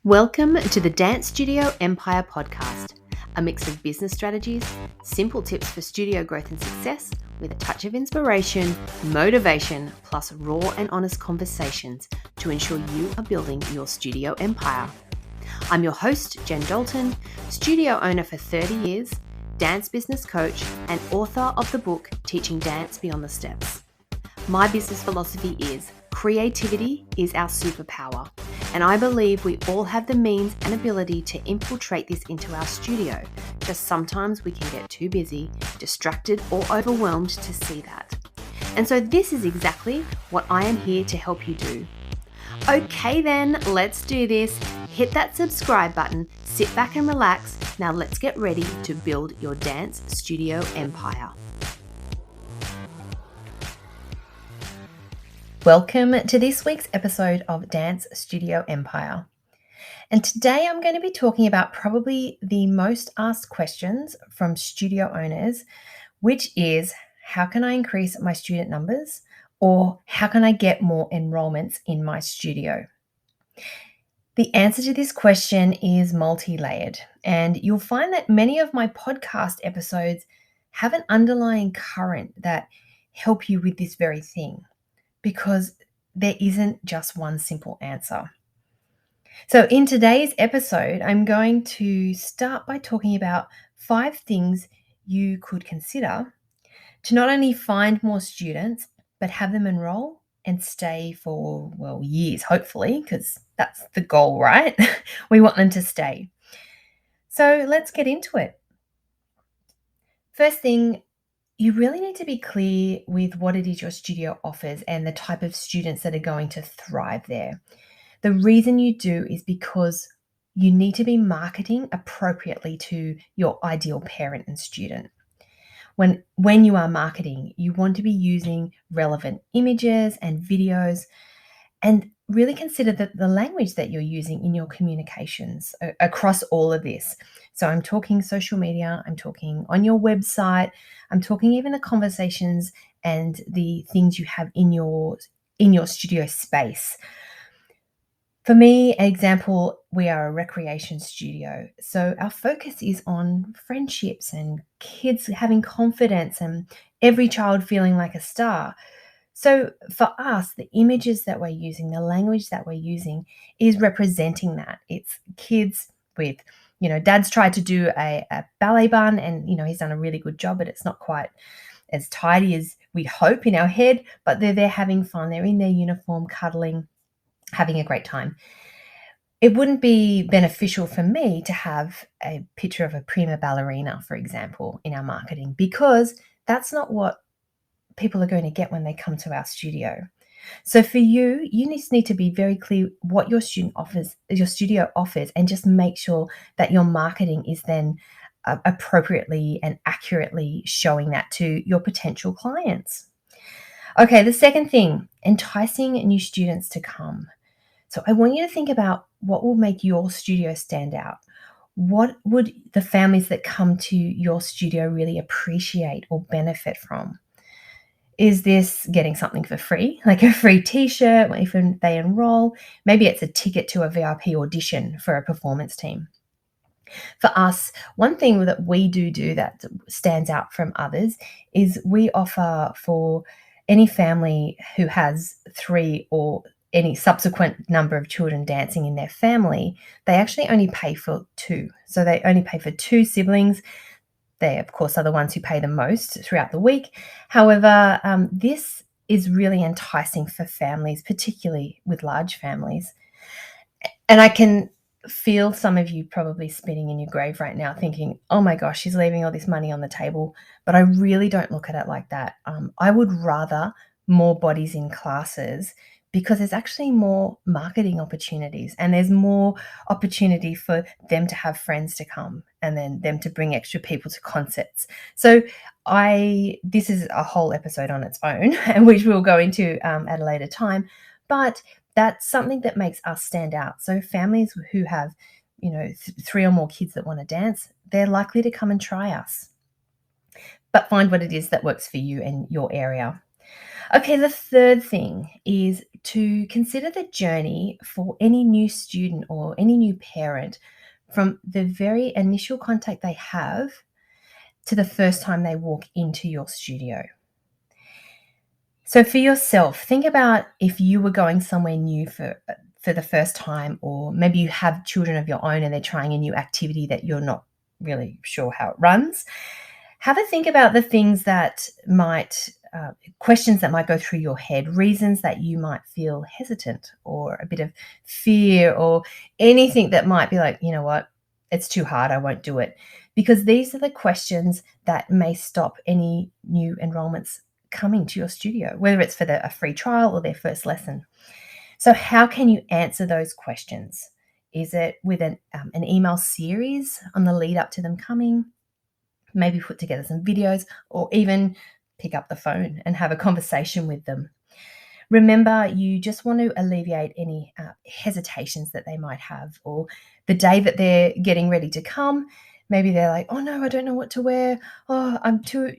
Welcome to the Dance Studio Empire podcast, a mix of business strategies, simple tips for studio growth and success, with a touch of inspiration, motivation, plus raw and honest conversations to ensure you are building your studio empire. I'm your host, Jen Dalton, studio owner for 30 years, dance business coach, and author of the book Teaching Dance Beyond the Steps. My business philosophy is creativity is our superpower, and I believe we all have the means and ability to infiltrate this into our studio. Just sometimes we can get too busy, distracted, or overwhelmed to see that. And so this is exactly what I am here to help you do. Okay then, let's do this. Hit that subscribe button, sit back and relax. Now let's get ready to build your dance studio empire. Welcome to this week's episode of Dance Studio Empire. And today I'm going to be talking about probably the most asked questions from studio owners, which is, how can I increase my student numbers? Or how can I get more enrollments in my studio? The answer to this question is multi-layered, and you'll find that many of my podcast episodes have an underlying current that help you with this very thing, because there isn't just one simple answer. So in today's episode, I'm going to start by talking about 5 things you could consider to not only find more students, but have them enroll and stay for, years, hopefully, because that's the goal, right? We want them to stay. So let's get into it. First thing, you really need to be clear with what it is your studio offers and the type of students that are going to thrive there. The reason you do is because you need to be marketing appropriately to your ideal parent and student. When you are marketing, you want to be using relevant images and videos, and really consider the language that you're using in your communications across all of this. So I'm talking social media, I'm talking on your website, I'm talking even the conversations and the things you have in your studio space. For me, an example, we are a recreation studio. So our focus is on friendships and kids having confidence and every child feeling like a star. So for us, the images that we're using, the language that we're using is representing that. It's kids with, dad's tried to do a ballet bun and, he's done a really good job, but it's not quite as tidy as we'd hope in our head, but they're there having fun. They're in their uniform, cuddling, having a great time. It wouldn't be beneficial for me to have a picture of a prima ballerina, for example, in our marketing, because that's not what people are going to get when they come to our studio. So for you just need to be very clear what your studio offers, and just make sure that your marketing is then appropriately and accurately showing that to your potential clients. Okay, the second thing, enticing new students to come. So I want you to think about what will make your studio stand out. What would the families that come to your studio really appreciate or benefit from? Is this getting something for free, like a free t-shirt if they enroll? Maybe it's a ticket to a VIP audition for a performance team. For us, one thing that we do that stands out from others is we offer for any family who has 3 or any subsequent number of children dancing in their family, they actually only pay for 2. So they only pay for 2 siblings. They, of course, are the ones who pay the most throughout the week. However, this is really enticing for families, particularly with large families. And I can feel some of you probably spinning in your grave right now thinking, oh my gosh, she's leaving all this money on the table. But I really don't look at it like that. I would rather more bodies in classes, because there's actually more marketing opportunities, and there's more opportunity for them to have friends to come, and then them to bring extra people to concerts. So this is a whole episode on its own, and which we'll go into at a later time, but that's something that makes us stand out. So families who have, 3 or more kids that want to dance, they're likely to come and try us. But find what it is that works for you and your area. Okay, the third thing is to consider the journey for any new student or any new parent from the very initial contact they have to the first time they walk into your studio. So for yourself, think about if you were going somewhere new for the first time, or maybe you have children of your own and they're trying a new activity that you're not really sure how it runs. Have a think about the things that might, questions that might go through your head, reasons that you might feel hesitant or a bit of fear, or anything that might be like, you know what, it's too hard, I won't do it. Because these are the questions that may stop any new enrollments coming to your studio, whether it's for a free trial or their first lesson. So how can you answer those questions? Is it with an email series on the lead up to them coming? Maybe put together some videos, or even pick up the phone and have a conversation with them. Remember, you just want to alleviate any hesitations that they might have, or the day that they're getting ready to come. Maybe they're like, oh no, I don't know what to wear. Oh, I'm too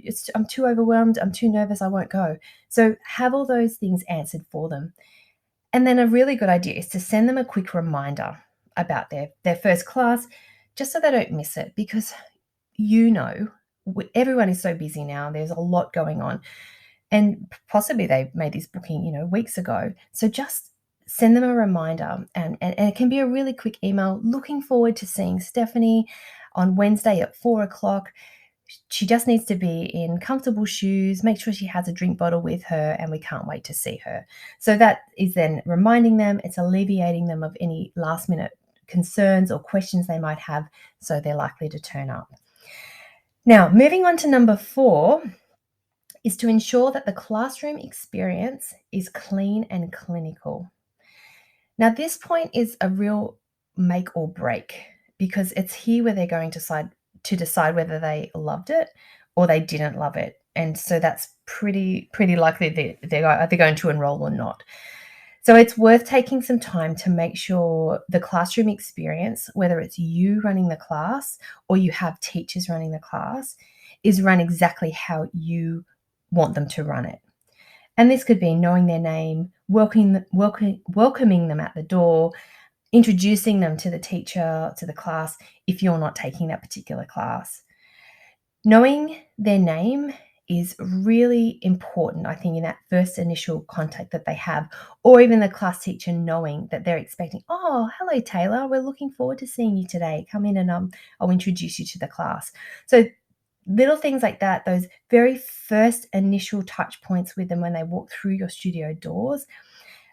overwhelmed. I'm too nervous. I won't go. So have all those things answered for them. And then a really good idea is to send them a quick reminder about their first class, just so they don't miss it, because everyone is so busy now. There's a lot going on. And possibly they made this booking, weeks ago. So just send them a reminder, and it can be a really quick email. Looking forward to seeing Stephanie on Wednesday at 4:00. She just needs to be in comfortable shoes, make sure she has a drink bottle with her, and we can't wait to see her. So that is then reminding them, it's alleviating them of any last minute concerns or questions they might have, so they're likely to turn up. Now, moving on to number 4, is to ensure that the classroom experience is clean and clinical. Now, this point is a real make or break, because it's here where they're going to decide whether they loved it or they didn't love it. And so that's pretty likely they're either going to enroll or not. So it's worth taking some time to make sure the classroom experience, whether it's you running the class or you have teachers running the class, is run exactly how you want them to run it. And this could be knowing their name, welcoming them at the door, introducing them to the teacher, to the class, if you're not taking that particular class. Knowing their name is really important, I think, in that first initial contact that they have, or even the class teacher knowing that they're expecting, oh, hello, Taylor, we're looking forward to seeing you today. Come in and I'll introduce you to the class. So little things like that, those very first initial touch points with them when they walk through your studio doors,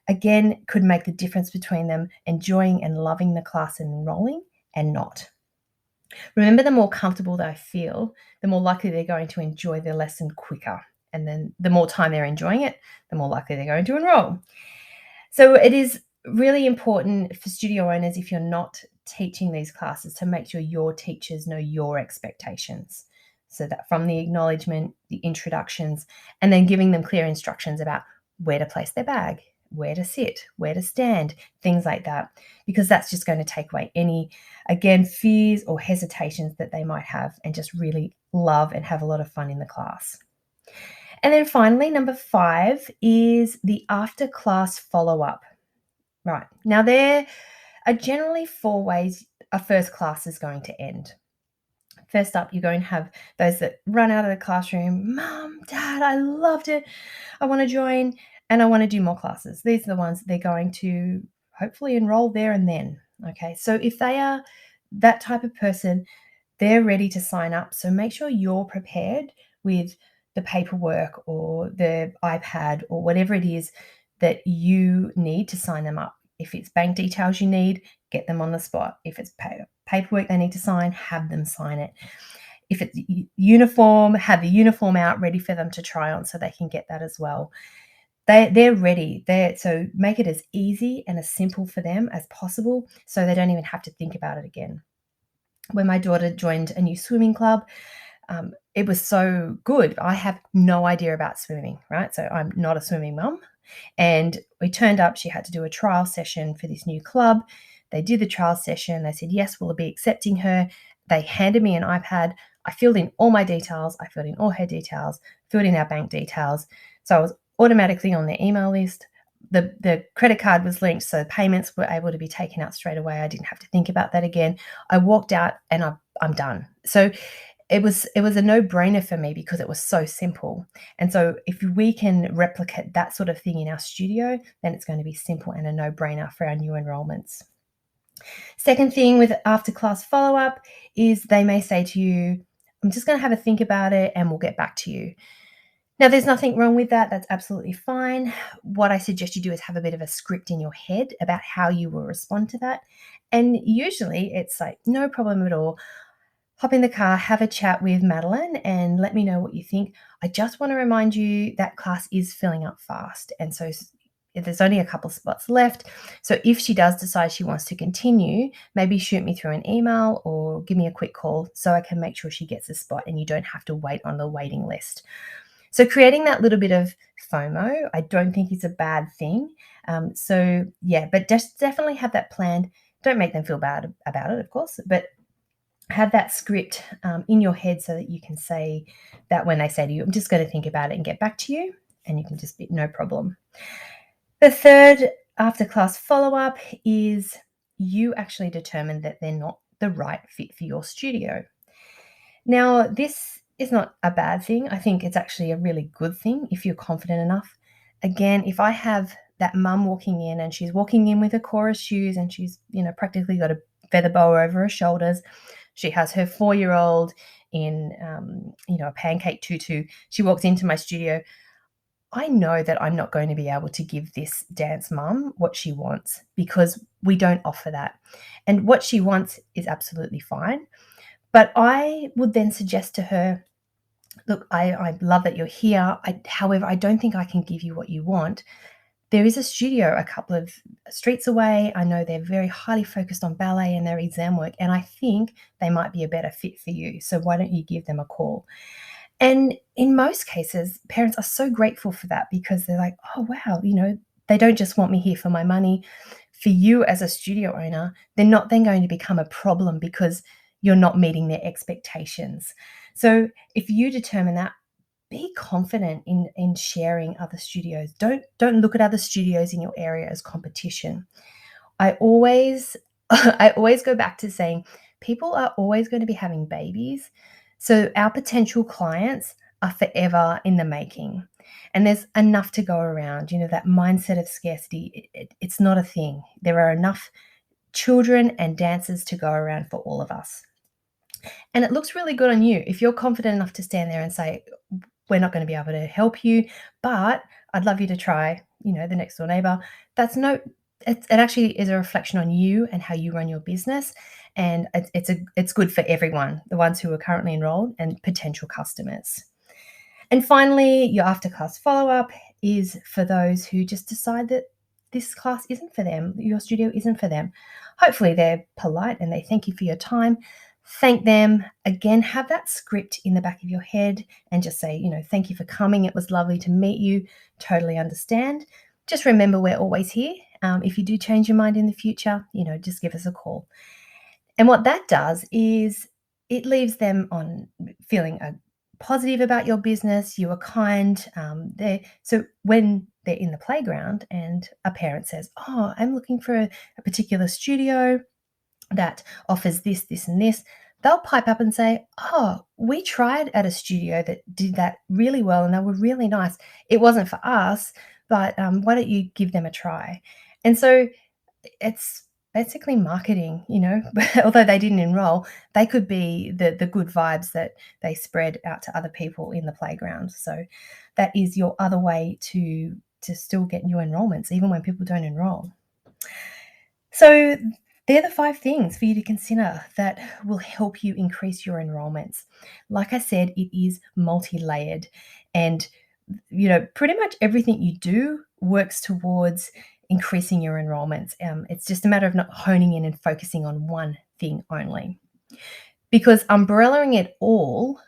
again, could make the difference between them enjoying and loving the class and enrolling and not. Remember, the more comfortable they feel, the more likely they're going to enjoy their lesson quicker. And then the more time they're enjoying it, the more likely they're going to enroll. So it is really important for studio owners, if you're not teaching these classes, to make sure your teachers know your expectations. So that from the acknowledgement, the introductions, and then giving them clear instructions about where to place their bag, where to sit, where to stand, things like that, because that's just going to take away any, again, fears or hesitations that they might have, and just really love and have a lot of fun in the class. And then finally, number 5 is the after class follow-up. Right. Now, there are generally 4 ways a first class is going to end. First up, you're going to have those that run out of the classroom. Mom, Dad, I loved it. I want to join and I want to do more classes. These are the ones that they're going to hopefully enroll there and then. Okay, so if they are that type of person, they're ready to sign up. So make sure you're prepared with the paperwork or the iPad or whatever it is that you need to sign them up. If it's bank details you need, get them on the spot. If it's paperwork they need to sign, have them sign it. If it's uniform, have the uniform out ready for them to try on so they can get that as well. They're ready. So make it as easy and as simple for them as possible, so they don't even have to think about it again. When my daughter joined a new swimming club, it was so good. I have no idea about swimming, right? So I'm not a swimming mum. And we turned up, she had to do a trial session for this new club. They did the trial session. They said, yes, we'll be accepting her. They handed me an iPad. I filled in all my details. I filled in all her details, filled in our bank details. So I was automatically on their email list. the credit card was linked, so payments were able to be taken out straight away. I didn't have to think about that again. I walked out and I'm done. So it was a no-brainer for me because it was so simple. And so if we can replicate that sort of thing in our studio, then it's going to be simple and a no-brainer for our new enrollments. Second thing with after class follow-up is they may say to you, I'm just going to have a think about it and we'll get back to you. Now, there's nothing wrong with that. That's absolutely fine. What I suggest you do is have a bit of a script in your head about how you will respond to that. And usually it's like, no problem at all. Hop in the car, have a chat with Madeline, and let me know what you think. I just want to remind you that class is filling up fast. And so there's only a couple spots left. So if she does decide she wants to continue, maybe shoot me through an email or give me a quick call so I can make sure she gets a spot and you don't have to wait on the waiting list. So creating that little bit of FOMO, I don't think is a bad thing. But just definitely have that planned. Don't make them feel bad about it, of course, but have that script in your head so that you can say that when they say to you, I'm just going to think about it and get back to you, and you can just be no problem. The third after class follow-up is you actually determine that they're not the right fit for your studio. Now, this is not a bad thing. I think it's actually a really good thing if you're confident enough. Again, if I have that mum walking in and she's walking in with her chorus shoes and she's, practically got a feather boa over her shoulders. She has her 4-year-old in, a pancake tutu. She walks into my studio. I know that I'm not going to be able to give this dance mum what she wants because we don't offer that. And what she wants is absolutely fine. But I would then suggest to her, look, I love that you're here. However, I don't think I can give you what you want. There is a studio a couple of streets away. I know they're very highly focused on ballet and their exam work, and I think they might be a better fit for you. So why don't you give them a call? And in most cases, parents are so grateful for that because they're like, oh, wow, they don't just want me here for my money. For you as a studio owner, they're not then going to become a problem because you're not meeting their expectations. So if you determine that, be confident in sharing other studios. Don't look at other studios in your area as competition. I always go back to saying people are always going to be having babies. So our potential clients are forever in the making. And there's enough to go around. That mindset of scarcity, it's not a thing. There are enough children and dancers to go around for all of us. And it looks really good on you if you're confident enough to stand there and say, we're not going to be able to help you, but I'd love you to try, the next door neighbor. It actually is a reflection on you and how you run your business. And it's good for everyone, the ones who are currently enrolled and potential customers. And finally, your after class follow-up is for those who just decide that this class isn't for them, your studio isn't for them. Hopefully they're polite and they thank you for your time. Thank them. Again, have that script in the back of your head and just say, thank you for coming. It was lovely to meet you. Totally understand. Just remember, we're always here. If you do change your mind in the future, just give us a call. And what that does is it leaves them on feeling positive about your business. You are kind. So when they're in the playground and a parent says, oh, I'm looking for a particular studio that offers this, this, and this, they'll pipe up and say, oh, we tried at a studio that did that really well and they were really nice. It wasn't for us, but why don't you give them a try? And so it's basically marketing, although they didn't enroll, they could be the good vibes that they spread out to other people in the playground. So that is your other way to still get new enrollments, even when people don't enroll. So they're the 5 things for you to consider that will help you increase your enrollments. Like I said, it is multi-layered and, pretty much everything you do works towards increasing your enrollments. It's just a matter of not honing in and focusing on one thing only. Because umbrellaing it all,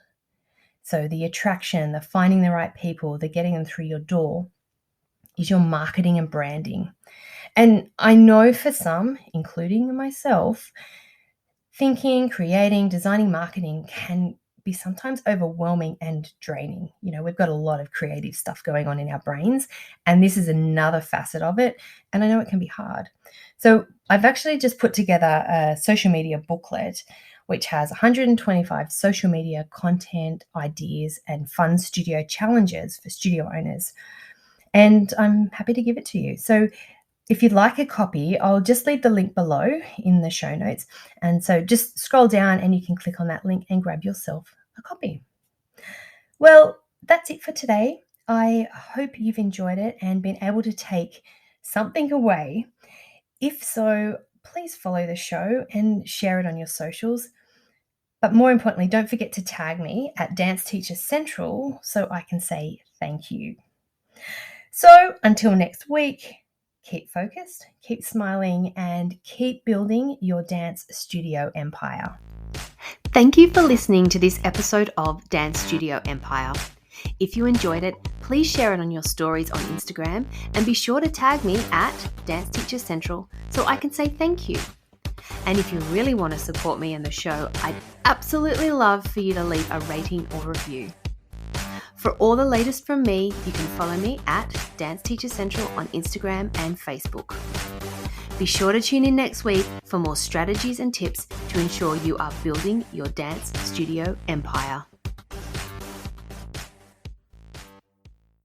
so the attraction, the finding the right people, the getting them through your door, is your marketing and branding. And I know for some, including myself, thinking, creating, designing marketing can be sometimes overwhelming and draining. We've got a lot of creative stuff going on in our brains, and this is another facet of it. And I know it can be hard. So I've actually just put together a social media booklet, which has 125 social media content ideas and fun studio challenges for studio owners. And I'm happy to give it to you. So if you'd like a copy, I'll just leave the link below in the show notes. And so just scroll down and you can click on that link and grab yourself a copy. Well, that's it for today. I hope you've enjoyed it and been able to take something away. If so, please follow the show and share it on your socials. But more importantly, don't forget to tag me at Dance Teacher Central so I can say thank you. So until next week, keep focused, keep smiling, and keep building your dance studio empire. Thank you for listening to this episode of Dance Studio Empire. If you enjoyed it, please share it on your stories on Instagram and be sure to tag me at Dance Teacher Central so I can say thank you. And if you really want to support me and the show, I'd absolutely love for you to leave a rating or review. For all the latest from me, you can follow me at Dance Teacher Central on Instagram and Facebook. Be sure to tune in next week for more strategies and tips to ensure you are building your dance studio empire.